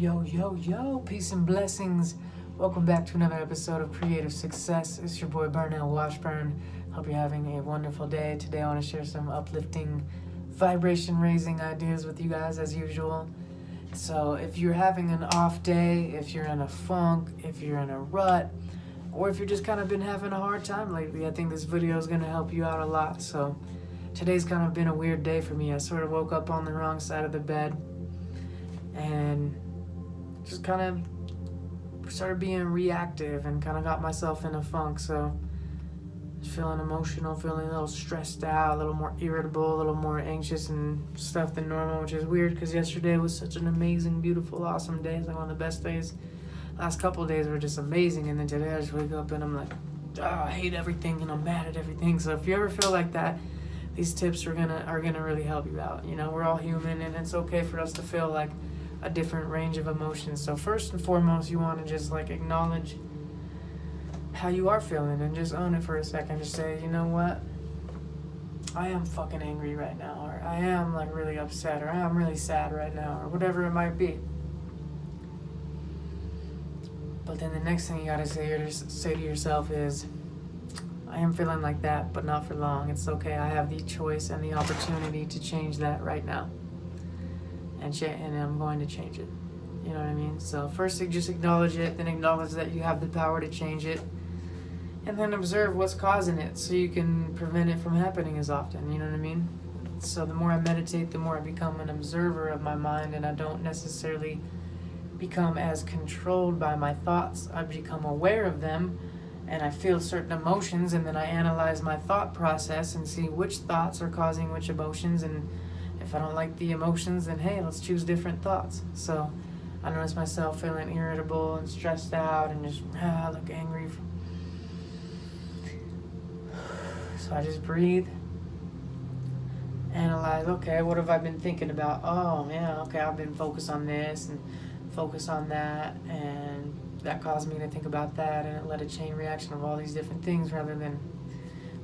Yo, yo, yo, peace and blessings. Welcome back to another episode of Creative Success. It's your boy Burnell Washburn. Hope you're having a wonderful day. Today I want to share some uplifting, vibration-raising ideas with you guys as usual. So if you're having an off day, if you're in a funk, if you're in a rut, or if you're just kind of been having a hard time lately, I think this video is going to help you out a lot. So today's kind of been a weird day for me. I sort of woke up on the wrong side of the bed and just kind of started being reactive and kind of got myself in a funk. So feeling emotional, feeling a little stressed out, a little more irritable, a little more anxious and stuff than normal, which is weird because yesterday was such an amazing, beautiful, awesome day. It's like one of the best days. Last couple of days were just amazing, and then today I just wake up and I'm like, I hate everything and I'm mad at everything. So if you ever feel like that, these tips are gonna really help you out. You know, we're all human and it's okay for us to feel like a different range of emotions. So first and foremost, you want to just like acknowledge how you are feeling and just own it for a second. Just say, you know what, I am fucking angry right now, or I am like really upset, or I am really sad right now, or whatever it might be. But then the next thing you gotta say to yourself is, I am feeling like that, but not for long. It's okay. I have the choice and the opportunity to change that right now. And I'm going to change it. You know what I mean? So first, just acknowledge it, then acknowledge that you have the power to change it, and then observe what's causing it so you can prevent it from happening as often. You know what I mean? So the more I meditate, the more I become an observer of my mind, and I don't necessarily become as controlled by my thoughts. I become aware of them, and I feel certain emotions, and then I analyze my thought process and see which thoughts are causing which emotions, and if I don't like the emotions, then hey, let's choose different thoughts. So I notice myself feeling irritable and stressed out and just look angry. So I just breathe, analyze, okay, what have I been thinking about? Oh yeah, okay, I've been focused on this and focused on that, and that caused me to think about that, and it led a chain reaction of all these different things, rather than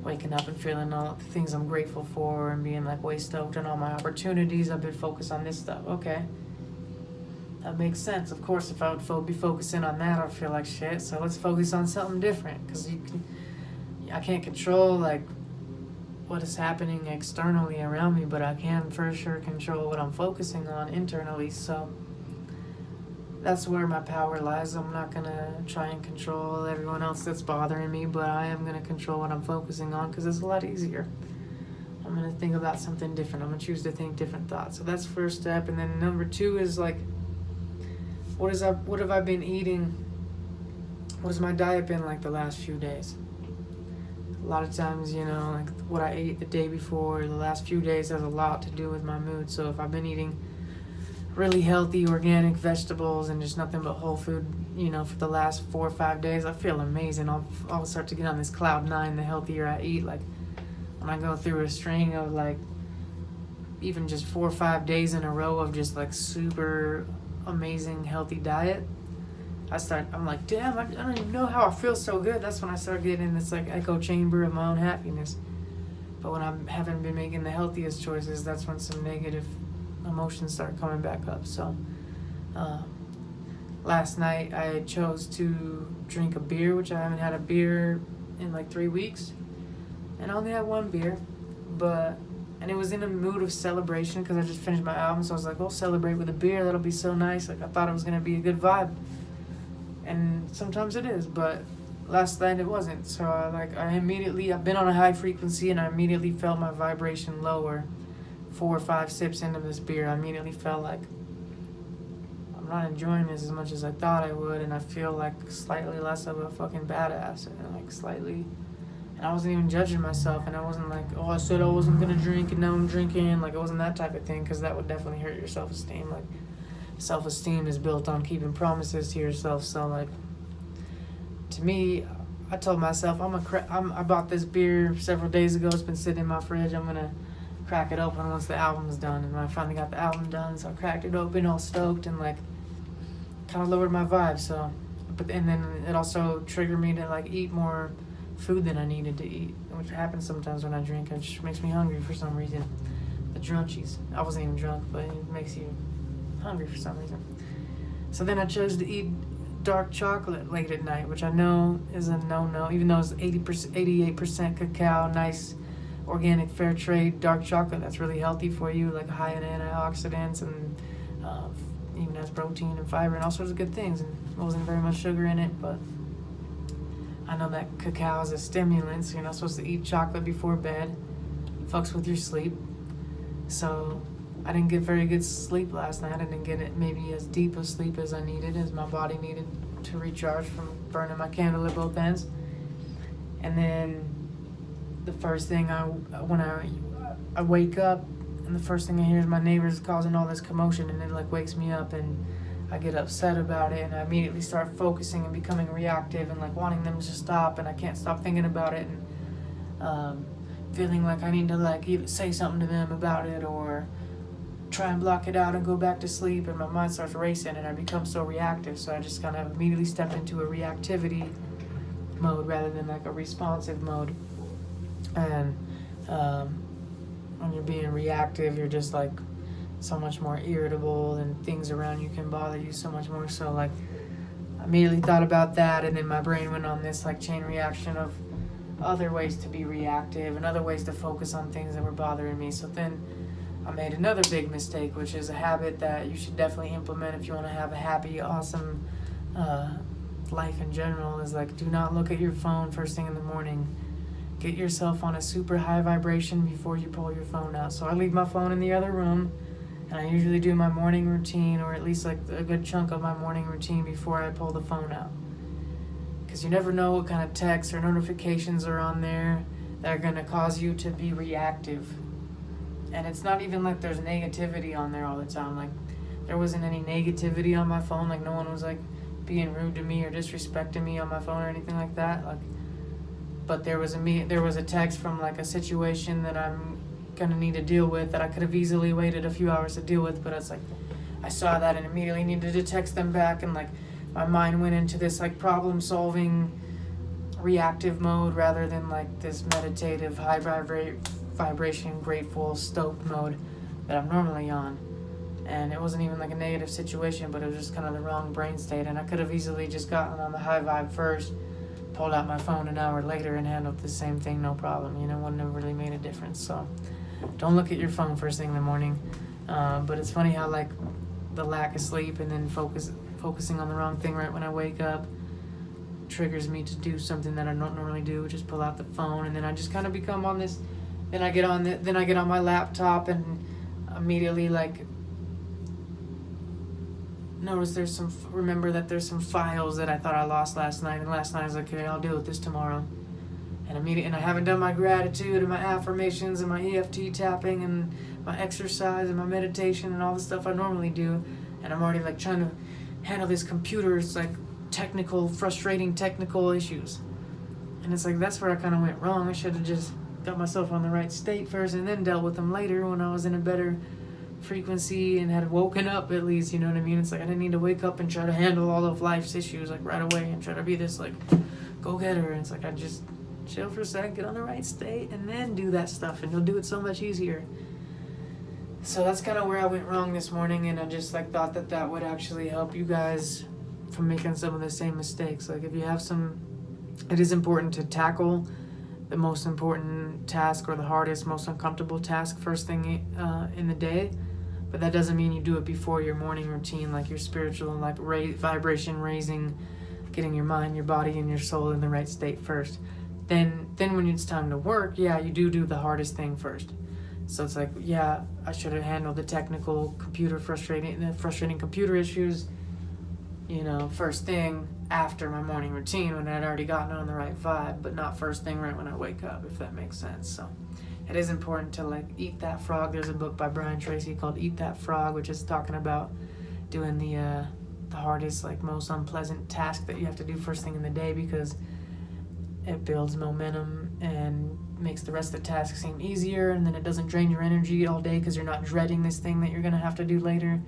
waking up and feeling all the things I'm grateful for and being like way stoked on all my opportunities. I've been focused on this stuff. Okay, that makes sense. Of course, if I would be focusing on that, I'd feel like shit. So let's focus on something different, because I can't control like what is happening externally around me, but I can for sure control what I'm focusing on internally. So that's where my power lies. I'm not going to try and control everyone else that's bothering me, but I am going to control what I'm focusing on, because it's a lot easier. I'm going to think about something different. I'm going to choose to think different thoughts. So that's first step. And then number two is like, what have I been eating? What has my diet been like the last few days? A lot of times, you know, like what I ate the day before, the last few days has a lot to do with my mood. So if I've been eating really healthy organic vegetables and just nothing but whole food, you know, for the last 4 or 5 days, I feel amazing. I'll start to get on this cloud 9 the healthier I eat. Like when I go through a string of like even just 4 or 5 days in a row of just like super amazing healthy diet, I'm like, damn, I don't even know how I feel so good. That's when I start getting in this like echo chamber of my own happiness. But when I haven't been making the healthiest choices, that's when some negative emotions start coming back up. So last night I chose to drink a beer, which I haven't had a beer in like 3 weeks, and I only had one beer, and it was in a mood of celebration because I just finished my album. So I was like, oh, celebrate with a beer, that'll be so nice. Like I thought it was gonna be a good vibe, and sometimes it is, but last night it wasn't. So I've been on a high frequency, and I immediately felt my vibration lower. 4 or 5 sips into this beer, I immediately felt like I'm not enjoying this as much as I thought I would, and I feel like slightly less of a fucking badass, and like slightly, and I wasn't even judging myself, and I wasn't like, oh, I said I wasn't gonna drink and now I'm drinking. Like it wasn't that type of thing, because that would definitely hurt your self-esteem. Like self-esteem is built on keeping promises to yourself. So like to me, I told myself I bought this beer several days ago. It's been sitting in my fridge. I'm gonna crack it open once the album's done. And when I finally got the album done, so I cracked it open all stoked, and like kind of lowered my vibe. So and then it also triggered me to like eat more food than I needed to eat, which happens sometimes when I drink. It just makes me hungry for some reason. The drunchies. I wasn't even drunk, but it makes you hungry for some reason. So then I chose to eat dark chocolate late at night, which I know is a no-no, even though it's 80%, 88% cacao, nice organic fair trade dark chocolate that's really healthy for you, like high in antioxidants and even has protein and fiber and all sorts of good things, and wasn't very much sugar in it. But I know that cacao is a stimulant, so you're not supposed to eat chocolate before bed. Fucks with your sleep. So I didn't get very good sleep last night. I didn't get it maybe as deep a sleep as I needed, as my body needed to recharge from burning my candle at both ends. And then the first thing when I wake up, and the first thing I hear is my neighbors causing all this commotion, and it like wakes me up, and I get upset about it, and I immediately start focusing and becoming reactive and like wanting them to stop, and I can't stop thinking about it, and feeling like I need to like either say something to them about it or try and block it out and go back to sleep, and my mind starts racing and I become so reactive. So I just kind of immediately step into a reactivity mode rather than like a responsive mode. And when you're being reactive, you're just like so much more irritable, and things around you can bother you so much more. So like I immediately thought about that, and then my brain went on this like chain reaction of other ways to be reactive and other ways to focus on things that were bothering me. So then I made another big mistake, which is a habit that you should definitely implement if you want to have a happy, awesome life in general, is like do not look at your phone first thing in the morning. Get yourself on a super high vibration before you pull your phone out. So I leave my phone in the other room, and I usually do my morning routine, or at least like a good chunk of my morning routine before I pull the phone out. Because you never know what kind of texts or notifications are on there that are going to cause you to be reactive. And it's not even like there's negativity on there all the time. Like there wasn't any negativity on my phone. Like no one was like being rude to me or disrespecting me on my phone or anything like that. Like, but there was a text from like a situation that I'm gonna need to deal with that I could have easily waited a few hours to deal with. But it's like I saw that and immediately needed to text them back, and like my mind went into this like problem solving reactive mode rather than like this meditative high vibration grateful stoked mode that I'm normally on. And it wasn't even like a negative situation, but it was just kind of the wrong brain state, and I could have easily just gotten on the high vibe first, pulled out my phone an hour later and handled the same thing, no problem. Wouldn't have really made a difference. So don't look at your phone first thing in the morning. But it's funny how like the lack of sleep and then focusing on the wrong thing right when I wake up triggers me to do something that I don't normally do, which is pull out the phone, and then I just kind of become on this. Then I get on my laptop and immediately like notice remember that there's some files that I thought I lost last night, and last night I was like, okay, I'll deal with this tomorrow. And I haven't done my gratitude and my affirmations and my EFT tapping and my exercise and my meditation and all the stuff I normally do, and I'm already like trying to handle this computer's like frustrating technical issues. And it's like that's where I kind of went wrong. I should have just got myself on the right state first and then dealt with them later when I was in a better frequency and had woken up at least, you know what I mean? It's like I didn't need to wake up and try to handle all of life's issues like right away and try to be this like go-getter. And it's like I just chill for a second, get on the right state, and then do that stuff, and you'll do it so much easier. So that's kind of where I went wrong this morning, and I just like thought that would actually help you guys from making some of the same mistakes. Like if you have it is important to tackle the most important task or the hardest, most uncomfortable task first thing in the day, but that doesn't mean you do it before your morning routine, like your spiritual like vibration raising, getting your mind, your body, and your soul in the right state first. Then when it's time to work, yeah, you do the hardest thing first. So it's like, yeah, I should have handled the technical frustrating computer issues, first thing after my morning routine when I'd already gotten on the right vibe, but not first thing right when I wake up, if that makes sense. So it is important to like eat that frog. There's a book by Brian Tracy called Eat That Frog, which is talking about doing the hardest, like most unpleasant task that you have to do first thing in the day, because it builds momentum and makes the rest of the task seem easier, and then it doesn't drain your energy all day because you're not dreading this thing that you're going to have to do later.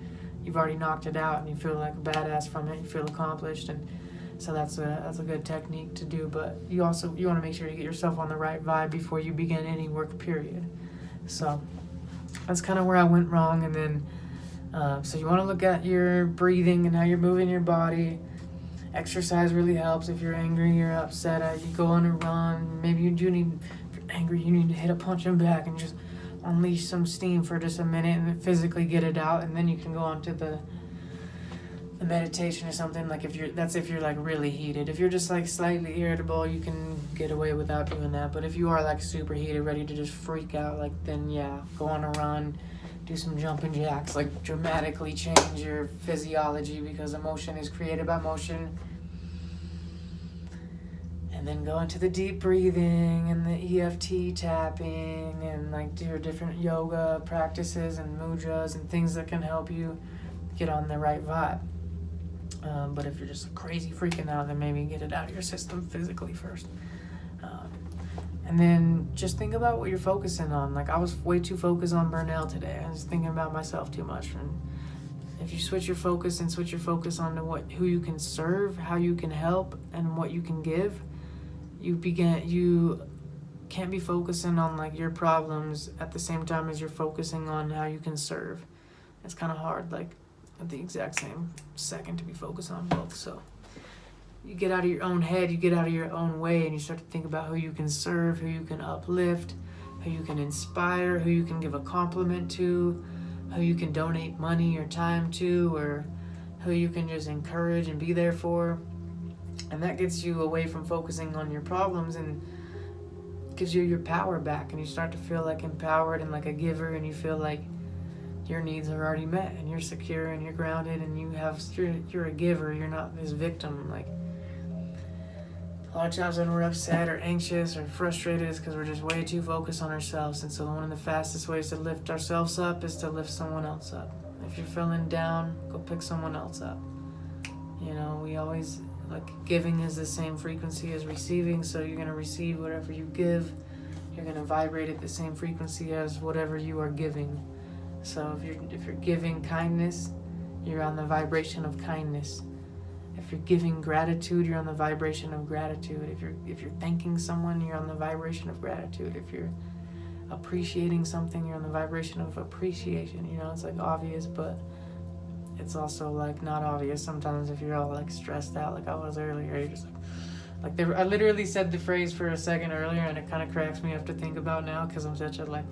You've already knocked it out and you feel like a badass from it. You feel accomplished, and so that's a good technique to do. But you want to make sure you get yourself on the right vibe before you begin any work period. So that's kind of where I went wrong. And then So you want to look at your breathing and how you're moving your body. Exercise really helps. If you're angry, you're upset, you go on a run. Maybe you do need, if you're angry, you need to hit a punching bag and just unleash some steam for just a minute and physically get it out, and then you can go on to the meditation or something. Like if you're like really heated. If you're just like slightly irritable, you can get away without doing that. But if you are like super heated, ready to just freak out, like then yeah, go on a run, do some jumping jacks, like dramatically change your physiology, because emotion is created by motion. And then go into the deep breathing and the EFT tapping and like do your different yoga practices and mudras and things that can help you get on the right vibe. But if you're just crazy freaking out, then maybe get it out of your system physically first. And then just think about what you're focusing on. Like I was way too focused on Burnell today. I was thinking about myself too much. And if you switch your focus on to who you can serve, how you can help, and what you can give, you can't be focusing on like your problems at the same time as you're focusing on how you can serve. It's kind of hard, like at the exact same second, to be focused on both. So you get out of your own head, you get out of your own way, and you start to think about who you can serve, who you can uplift, who you can inspire, who you can give a compliment to, who you can donate money or time to, or who you can just encourage and be there for. And that gets you away from focusing on your problems and gives you your power back, and you start to feel like empowered and like a giver, and you feel like your needs are already met and you're secure and you're grounded and you're a giver. You're not this victim. Like a lot of times when we're upset or anxious or frustrated, it's because we're just way too focused on ourselves. And so one of the fastest ways to lift ourselves up is to lift someone else up. If you're feeling down, go pick someone else up. You know, we always, like, giving is the same frequency as receiving, so you're going to receive whatever you give. You're going to vibrate at the same frequency as whatever you are giving. So if you're giving kindness, you're on the vibration of kindness. If you're giving gratitude, you're on the vibration of gratitude. If you're thanking someone, you're on the vibration of gratitude. If you're appreciating something, you're on the vibration of appreciation. You know, it's like obvious, but it's also like not obvious sometimes. If you're all like stressed out like I was earlier, you're just I literally said the phrase for a second earlier, and it kind of cracks me up to think about now, because I'm such a like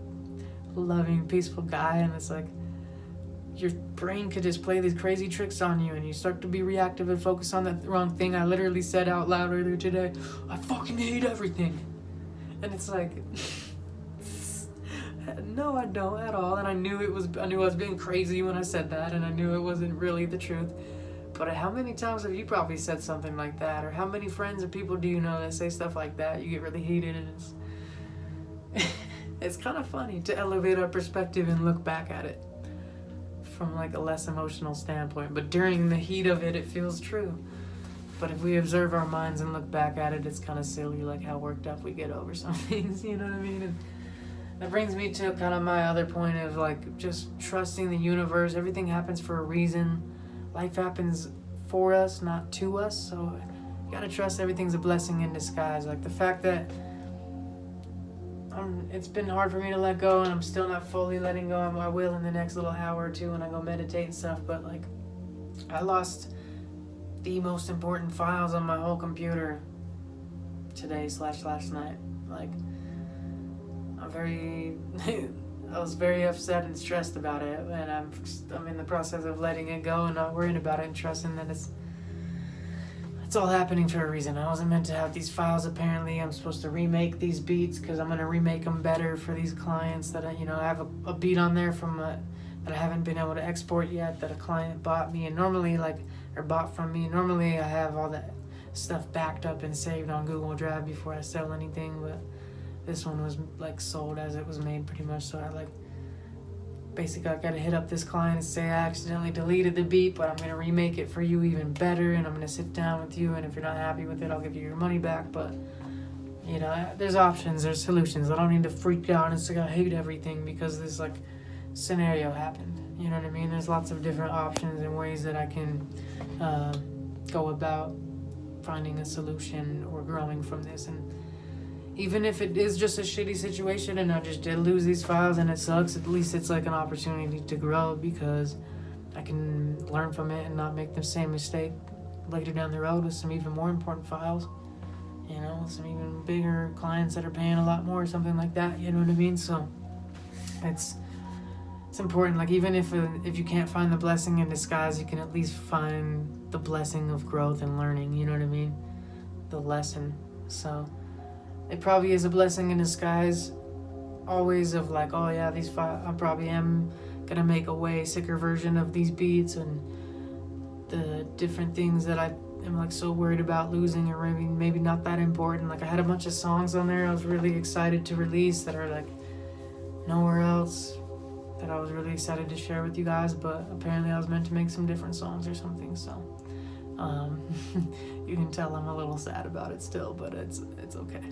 loving, peaceful guy, and it's like your brain could just play these crazy tricks on you, and you start to be reactive and focus on the wrong thing. I literally said out loud earlier today, I fucking hate everything. And it's like, no, I don't at all. And I knew I was being crazy when I said that, and I knew it wasn't really the truth. But how many times have you probably said something like that? Or how many friends or people do you know that say stuff like that? You get really heated, and it's kind of funny to elevate our perspective and look back at it from like a less emotional standpoint. But during the heat of it, it feels true. But if we observe our minds and look back at it, it's kind of silly, like how worked up we get over some things, you know what I mean? And that brings me to kind of my other point of like just trusting the universe. Everything happens for a reason. Life happens for us, not to us. So you gotta trust everything's a blessing in disguise. Like the fact that it's been hard for me to let go, and I'm still not fully letting go. I will in the next little hour or two when I go meditate and stuff. But like, I lost the most important files on my whole computer today/last night. Like, I was very upset and stressed about it, and I'm in the process of letting it go and not worrying about it and trusting that it's all happening for a reason. I wasn't meant to have these files. Apparently, I'm supposed to remake these beats because I'm gonna remake them better for these clients. That I have a beat on there that I haven't been able to export yet, that a client bought me, and normally bought from me. Normally, I have all that stuff backed up and saved on Google Drive before I sell anything, but this one was like sold as it was made pretty much. So I basically I gotta hit up this client and say I accidentally deleted the beat, but I'm gonna remake it for you even better, and I'm gonna sit down with you, and if you're not happy with it, I'll give you your money back. But there's options, there's solutions. I don't need to freak out and say I hate everything because this like scenario happened. You know what I mean? There's lots of different options and ways that I can go about finding a solution or growing from this. And even if it is just a shitty situation and I just did lose these files and it sucks, at least it's like an opportunity to grow, because I can learn from it and not make the same mistake later down the road with some even more important files, you know, some even bigger clients that are paying a lot more or something like that, you know what I mean? So it's important. Like, even if you can't find the blessing in disguise, you can at least find the blessing of growth and learning, you know what I mean? The lesson. So it probably is a blessing in disguise, always, of like, oh yeah, these I probably am gonna make a way sicker version of these beats and the different things that I am like so worried about losing, or maybe not that important. Like, I had a bunch of songs on there I was really excited to release that are like nowhere else, that I was really excited to share with you guys, but apparently I was meant to make some different songs or something. So you can tell I'm a little sad about it still, but it's okay.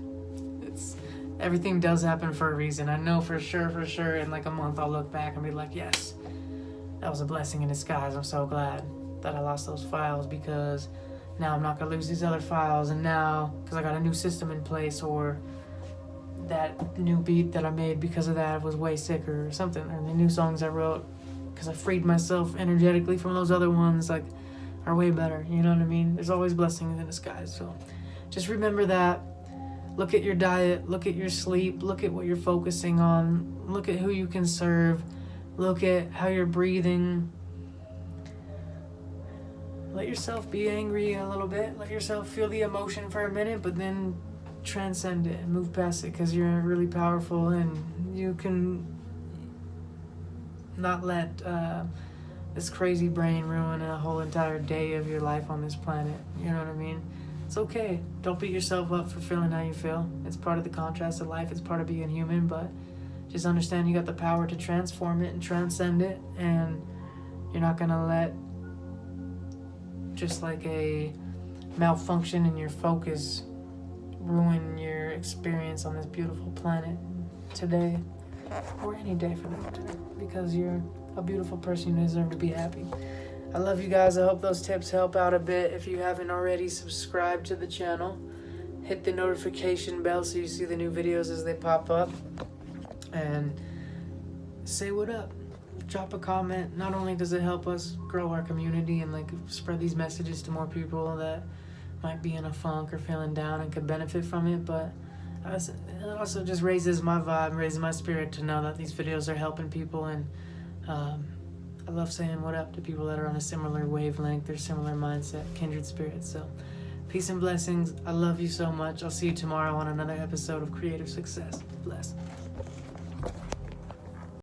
Everything does happen for a reason. I know for sure in like a month I'll look back and be like, yes, that was a blessing in disguise. I'm so glad that I lost those files, because now I'm not gonna lose these other files, and now because I got a new system in place, or that new beat that I made because of that was way sicker or something, or the new songs I wrote because I freed myself energetically from those other ones, like, are way better, you know what I mean? There's always blessings in disguise. So just remember that. Look at your diet, look at your sleep, look at what you're focusing on, look at who you can serve, look at how you're breathing. Let yourself be angry a little bit, let yourself feel the emotion for a minute, but then transcend it and move past it, because you're really powerful, and you can not let this crazy brain ruin a whole entire day of your life on this planet, you know what I mean? It's okay. Don't beat yourself up for feeling how you feel. It's part of the contrast of life. It's part of being human, but just understand you got the power to transform it and transcend it, and you're not gonna let just like a malfunction in your focus ruin your experience on this beautiful planet today, or any day for that matter, because you're a beautiful person. You deserve to be happy. I love you guys. I hope those tips help out a bit. If you haven't already, subscribe to the channel. Hit the notification bell so you see the new videos as they pop up. And say what up. Drop a comment. Not only does it help us grow our community and like spread these messages to more people that might be in a funk or feeling down and could benefit from it, but it also just raises my vibe, raises my spirit to know that these videos are helping people. And I love saying what up to people that are on a similar wavelength or similar mindset, kindred spirits. So peace and blessings. I love you so much. I'll see you tomorrow on another episode of Creative Success. Bless.